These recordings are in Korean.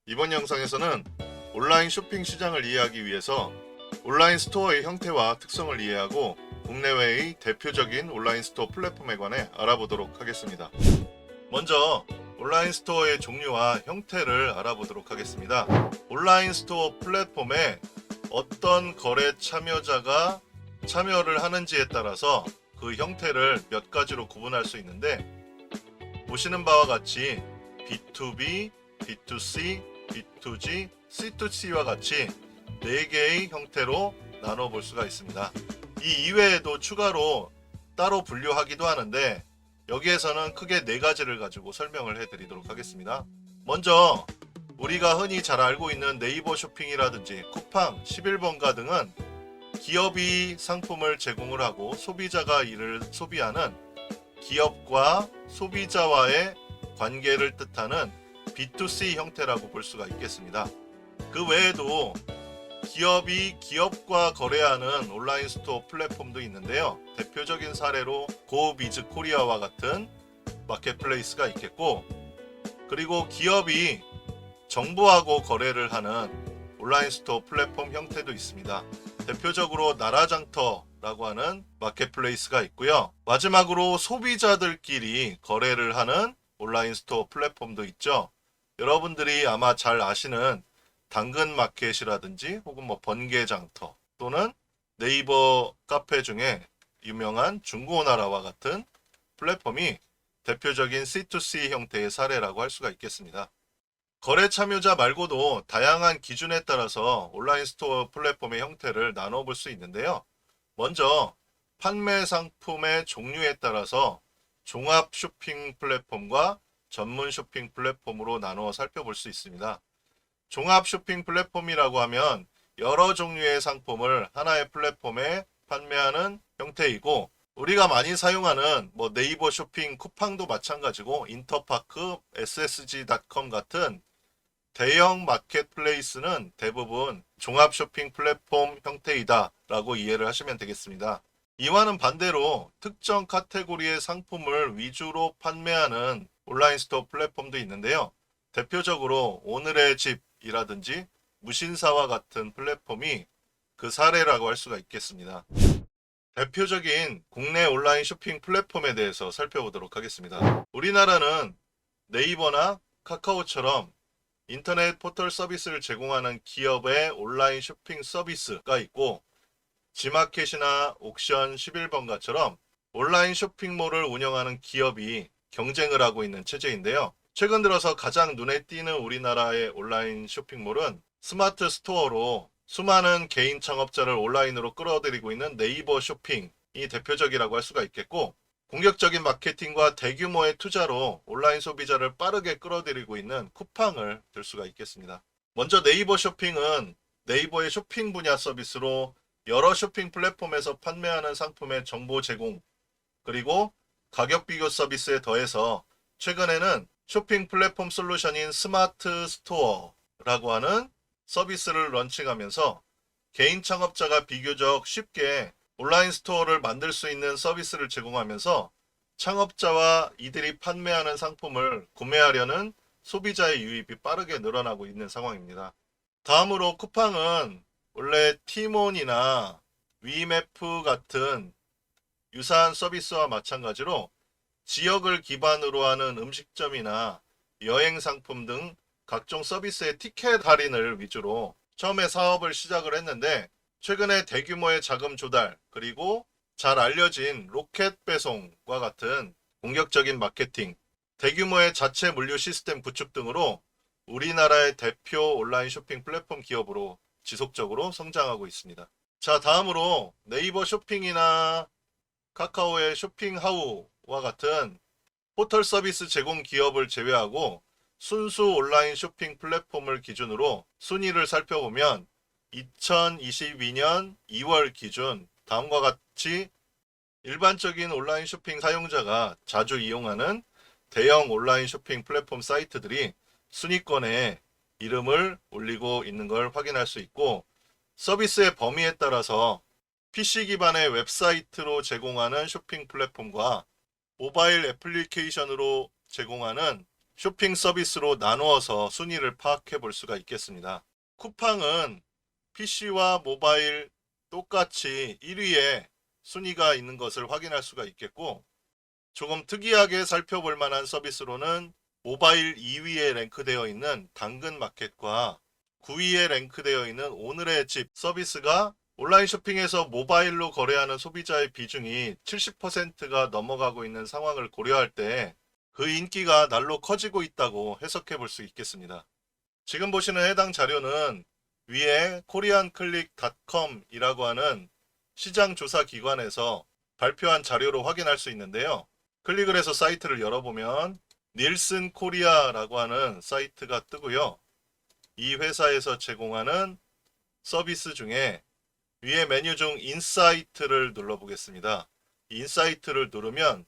이번 영상에서는 온라인 쇼핑 시장을 이해하기 위해서 온라인 스토어의 형태와 특성을 이해하고 국내외의 대표적인 온라인 스토어 플랫폼에 관해 알아보도록 하겠습니다. 먼저 온라인 스토어의 종류와 형태를 알아보도록 하겠습니다. 온라인 스토어 플랫폼에 어떤 거래 참여자가 참여를 하는지에 따라서 그 형태를 몇 가지로 구분할 수 있는데, 보시는 바와 같이 B2B, B2C, B2G, C2C와 같이 4개의 형태로 나눠 볼 수가 있습니다. 이 이외에도 추가로 따로 분류하기도 하는데, 여기에서는 크게 4가지를 가지고 설명을 해드리도록 하겠습니다. 먼저 우리가 흔히 잘 알고 있는 네이버 쇼핑이라든지 쿠팡, 11번가 등은 기업이 상품을 제공을 하고 소비자가 이를 소비하는 기업과 소비자와의 관계를 뜻하는 B2C 형태라고 볼 수가 있겠습니다. 그 외에도 기업이 기업과 거래하는 온라인 스토어 플랫폼도 있는데요. 대표적인 사례로 고비즈 코리아와 같은 마켓플레이스가 있겠고, 그리고 기업이 정부하고 거래를 하는 온라인 스토어 플랫폼 형태도 있습니다. 대표적으로 나라장터라고 하는 마켓플레이스가 있고요. 마지막으로 소비자들끼리 거래를 하는 온라인 스토어 플랫폼도 있죠. 여러분들이 아마 잘 아시는 당근마켓이라든지 혹은 번개장터 또는 네이버 카페 중에 유명한 중고나라와 같은 플랫폼이 대표적인 C2C 형태의 사례라고 할 수가 있겠습니다. 거래 참여자 말고도 다양한 기준에 따라서 온라인 스토어 플랫폼의 형태를 나눠 볼 수 있는데요. 먼저 판매 상품의 종류에 따라서 종합 쇼핑 플랫폼과 전문 쇼핑 플랫폼으로 나누어 살펴볼 수 있습니다. 종합 쇼핑 플랫폼이라고 하면 여러 종류의 상품을 하나의 플랫폼에 판매하는 형태이고, 우리가 많이 사용하는 네이버 쇼핑, 쿠팡도 마찬가지고 인터파크, ssg.com 같은 대형 마켓플레이스는 대부분 종합 쇼핑 플랫폼 형태이다 라고 이해를 하시면 되겠습니다. 이와는 반대로 특정 카테고리의 상품을 위주로 판매하는 온라인 스토어 플랫폼도 있는데요. 대표적으로 오늘의 집이라든지 무신사와 같은 플랫폼이 그 사례라고 할 수가 있겠습니다. 대표적인 국내 온라인 쇼핑 플랫폼에 대해서 살펴보도록 하겠습니다. 우리나라는 네이버나 카카오처럼 인터넷 포털 서비스를 제공하는 기업의 온라인 쇼핑 서비스가 있고, 지마켓이나 옥션 11번가처럼 온라인 쇼핑몰을 운영하는 기업이 경쟁을 하고 있는 체제인데요. 최근 들어서 가장 눈에 띄는 우리나라의 온라인 쇼핑몰은 스마트 스토어로 수많은 개인 창업자를 온라인으로 끌어들이고 있는 네이버 쇼핑이 대표적이라고 할 수가 있겠고, 공격적인 마케팅과 대규모의 투자로 온라인 소비자를 빠르게 끌어들이고 있는 쿠팡을 들 수가 있겠습니다. 먼저 네이버 쇼핑은 네이버의 쇼핑 분야 서비스로 여러 쇼핑 플랫폼에서 판매하는 상품의 정보 제공, 그리고 가격 비교 서비스에 더해서 최근에는 쇼핑 플랫폼 솔루션인 스마트 스토어라고 하는 서비스를 런칭하면서 개인 창업자가 비교적 쉽게 온라인 스토어를 만들 수 있는 서비스를 제공하면서 창업자와 이들이 판매하는 상품을 구매하려는 소비자의 유입이 빠르게 늘어나고 있는 상황입니다. 다음으로 쿠팡은 원래 티몬이나 위메프 같은 유사한 서비스와 마찬가지로 지역을 기반으로 하는 음식점이나 여행 상품 등 각종 서비스의 티켓 할인을 위주로 처음에 사업을 시작을 했는데, 최근에 대규모의 자금 조달, 그리고 잘 알려진 로켓 배송과 같은 공격적인 마케팅, 대규모의 자체 물류 시스템 구축 등으로 우리나라의 대표 온라인 쇼핑 플랫폼 기업으로 지속적으로 성장하고 있습니다. 자, 다음으로 네이버 쇼핑이나 카카오의 쇼핑하우와 같은 포털 서비스 제공 기업을 제외하고 순수 온라인 쇼핑 플랫폼을 기준으로 순위를 살펴보면 2022년 2월 기준 다음과 같이 일반적인 온라인 쇼핑 사용자가 자주 이용하는 대형 온라인 쇼핑 플랫폼 사이트들이 순위권에 이름을 올리고 있는 걸 확인할 수 있고, 서비스의 범위에 따라서 PC 기반의 웹사이트로 제공하는 쇼핑 플랫폼과 모바일 애플리케이션으로 제공하는 쇼핑 서비스로 나누어서 순위를 파악해 볼 수가 있겠습니다. 쿠팡은 PC와 모바일 똑같이 1위에 순위가 있는 것을 확인할 수가 있겠고, 조금 특이하게 살펴볼 만한 서비스로는 모바일 2위에 랭크되어 있는 당근마켓과 9위에 랭크되어 있는 오늘의 집 서비스가 온라인 쇼핑에서 모바일로 거래하는 소비자의 비중이 70%가 넘어가고 있는 상황을 고려할 때 그 인기가 날로 커지고 있다고 해석해 볼 수 있겠습니다. 지금 보시는 해당 자료는 위에 koreanclick.com이라고 하는 시장 조사 기관에서 발표한 자료로 확인할 수 있는데요. 클릭을 해서 사이트를 열어보면 닐슨 코리아라고 하는 사이트가 뜨고요. 이 회사에서 제공하는 서비스 중에 위에 메뉴 중 인사이트를 눌러보겠습니다. 인사이트를 누르면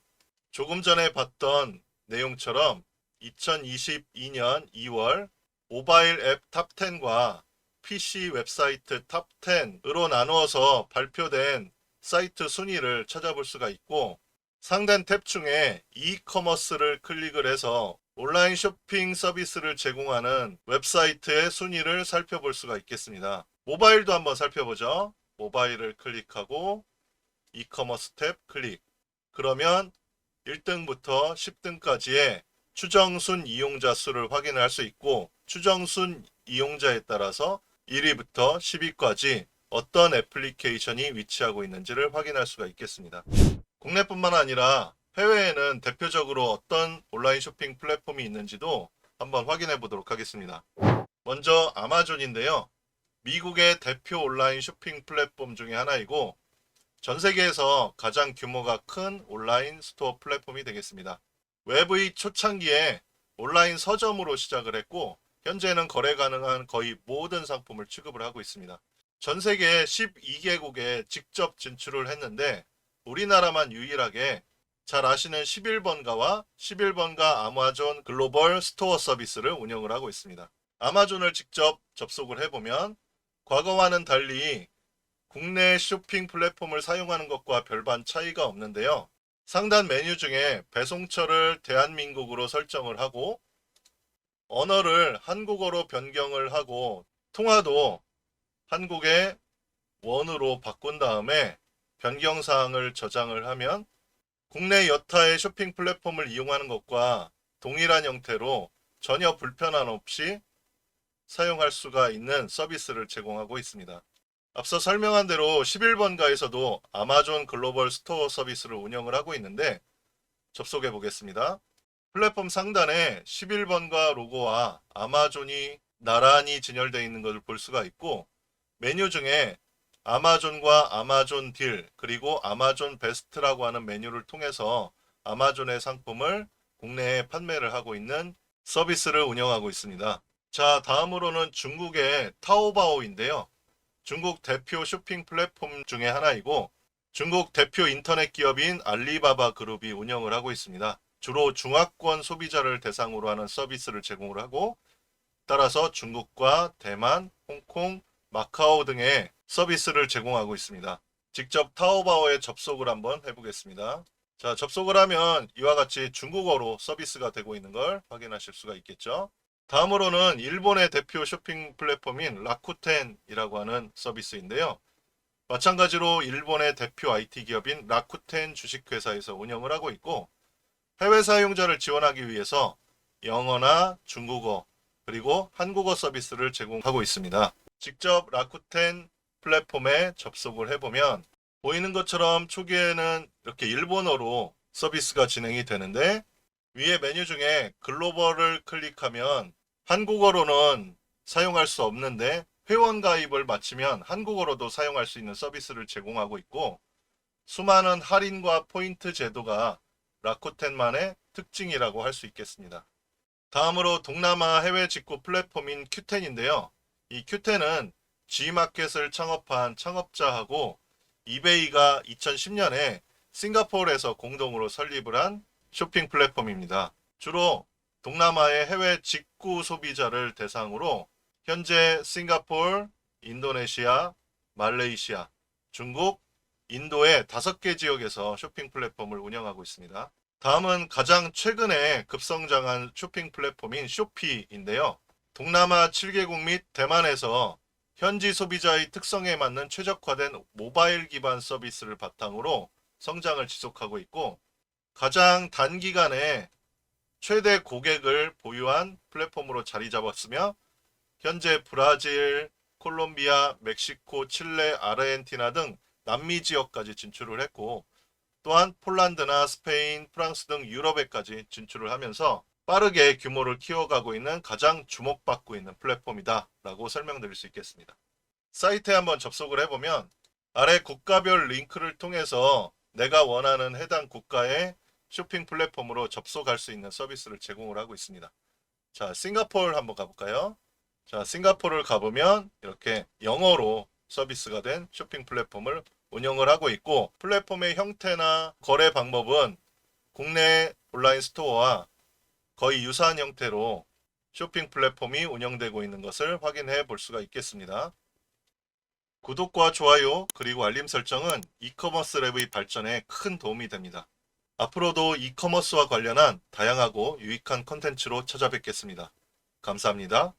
조금 전에 봤던 내용처럼 2022년 2월 모바일 앱 탑10과 PC 웹사이트 탑10으로 나누어서 발표된 사이트 순위를 찾아볼 수가 있고, 상단 탭 중에 이커머스를 클릭을 해서 온라인 쇼핑 서비스를 제공하는 웹사이트의 순위를 살펴볼 수가 있겠습니다. 모바일도 한번 살펴보죠. 모바일을 클릭하고 이커머스 탭 클릭. 그러면 1등부터 10등까지의 추정순 이용자 수를 확인할 수 있고, 추정순 이용자에 따라서 1위부터 10위까지 어떤 애플리케이션이 위치하고 있는지를 확인할 수가 있겠습니다. 국내뿐만 아니라 해외에는 대표적으로 어떤 온라인 쇼핑 플랫폼이 있는지도 한번 확인해 보도록 하겠습니다. 먼저 아마존인데요. 미국의 대표 온라인 쇼핑 플랫폼 중에 하나이고, 전 세계에서 가장 규모가 큰 온라인 스토어 플랫폼이 되겠습니다. 웹의 초창기에 온라인 서점으로 시작을 했고, 현재는 거래 가능한 거의 모든 상품을 취급을 하고 있습니다. 전 세계 12개국에 직접 진출을 했는데, 우리나라만 유일하게 잘 아시는 11번가와 11번가 아마존 글로벌 스토어 서비스를 운영을 하고 있습니다. 아마존을 직접 접속을 해보면 과거와는 달리 국내 쇼핑 플랫폼을 사용하는 것과 별반 차이가 없는데요. 상단 메뉴 중에 배송처를 대한민국으로 설정을 하고, 언어를 한국어로 변경을 하고, 통화도 한국의 원으로 바꾼 다음에 변경사항을 저장을 하면 국내 여타의 쇼핑 플랫폼을 이용하는 것과 동일한 형태로 전혀 불편함 없이 사용할 수가 있는 서비스를 제공하고 있습니다. 앞서 설명한 대로 11번가에서도 아마존 글로벌 스토어 서비스를 운영을 하고 있는데, 접속해 보겠습니다. 플랫폼 상단에 11번가 로고와 아마존이 나란히 진열되어 있는 것을 볼 수가 있고, 메뉴 중에 아마존과 아마존 딜, 그리고 아마존 베스트라고 하는 메뉴를 통해서 아마존의 상품을 국내에 판매를 하고 있는 서비스를 운영하고 있습니다. 자, 다음으로는 중국의 타오바오인데요. 중국 대표 쇼핑 플랫폼 중에 하나이고, 중국 대표 인터넷 기업인 알리바바 그룹이 운영을 하고 있습니다. 주로 중화권 소비자를 대상으로 하는 서비스를 제공을 하고, 따라서 중국과 대만, 홍콩, 마카오 등의 서비스를 제공하고 있습니다. 직접 타오바오에 접속을 한번 해보겠습니다. 자, 접속을 하면 이와 같이 중국어로 서비스가 되고 있는 걸 확인하실 수가 있겠죠. 다음으로는 일본의 대표 쇼핑 플랫폼인 라쿠텐이라고 하는 서비스인데요. 마찬가지로 일본의 대표 IT 기업인 라쿠텐 주식회사에서 운영을 하고 있고, 해외 사용자를 지원하기 위해서 영어나 중국어 그리고 한국어 서비스를 제공하고 있습니다. 직접 라쿠텐 플랫폼에 접속을 해보면 보이는 것처럼 초기에는 이렇게 일본어로 서비스가 진행이 되는데, 위에 메뉴 중에 글로벌을 클릭하면 한국어로는 사용할 수 없는데 회원 가입을 마치면 한국어로도 사용할 수 있는 서비스를 제공하고 있고, 수많은 할인과 포인트 제도가 라쿠텐만의 특징이라고 할 수 있겠습니다. 다음으로 동남아 해외 직구 플랫폼인 Q10인데요. 이 Q10은 G마켓을 창업한 창업자하고 이베이가 2010년에 싱가포르에서 공동으로 설립을 한 쇼핑 플랫폼입니다. 주로 동남아의 해외 직구 소비자를 대상으로 현재 싱가포르, 인도네시아, 말레이시아, 중국, 인도의 5개 지역에서 쇼핑 플랫폼을 운영하고 있습니다. 다음은 가장 최근에 급성장한 쇼핑 플랫폼인 쇼피인데요. 동남아 7개국 및 대만에서 현지 소비자의 특성에 맞는 최적화된 모바일 기반 서비스를 바탕으로 성장을 지속하고 있고, 가장 단기간에 최대 고객을 보유한 플랫폼으로 자리 잡았으며, 현재 브라질, 콜롬비아, 멕시코, 칠레, 아르헨티나 등 남미 지역까지 진출을 했고, 또한 폴란드나 스페인, 프랑스 등 유럽에까지 진출을 하면서 빠르게 규모를 키워가고 있는 가장 주목받고 있는 플랫폼이다 라고 설명드릴 수 있겠습니다. 사이트에 한번 접속을 해보면 아래 국가별 링크를 통해서 내가 원하는 해당 국가의 쇼핑 플랫폼으로 접속할 수 있는 서비스를 제공을 하고 있습니다. 자, 싱가포르 한번 가볼까요? 자, 싱가포르를 가보면 이렇게 영어로 서비스가 된 쇼핑 플랫폼을 운영을 하고 있고, 플랫폼의 형태나 거래 방법은 국내 온라인 스토어와 거의 유사한 형태로 쇼핑 플랫폼이 운영되고 있는 것을 확인해 볼 수가 있겠습니다. 구독과 좋아요 그리고 알림 설정은 이커머스 랩의 발전에 큰 도움이 됩니다. 앞으로도 이커머스와 관련한 다양하고 유익한 컨텐츠로 찾아뵙겠습니다. 감사합니다.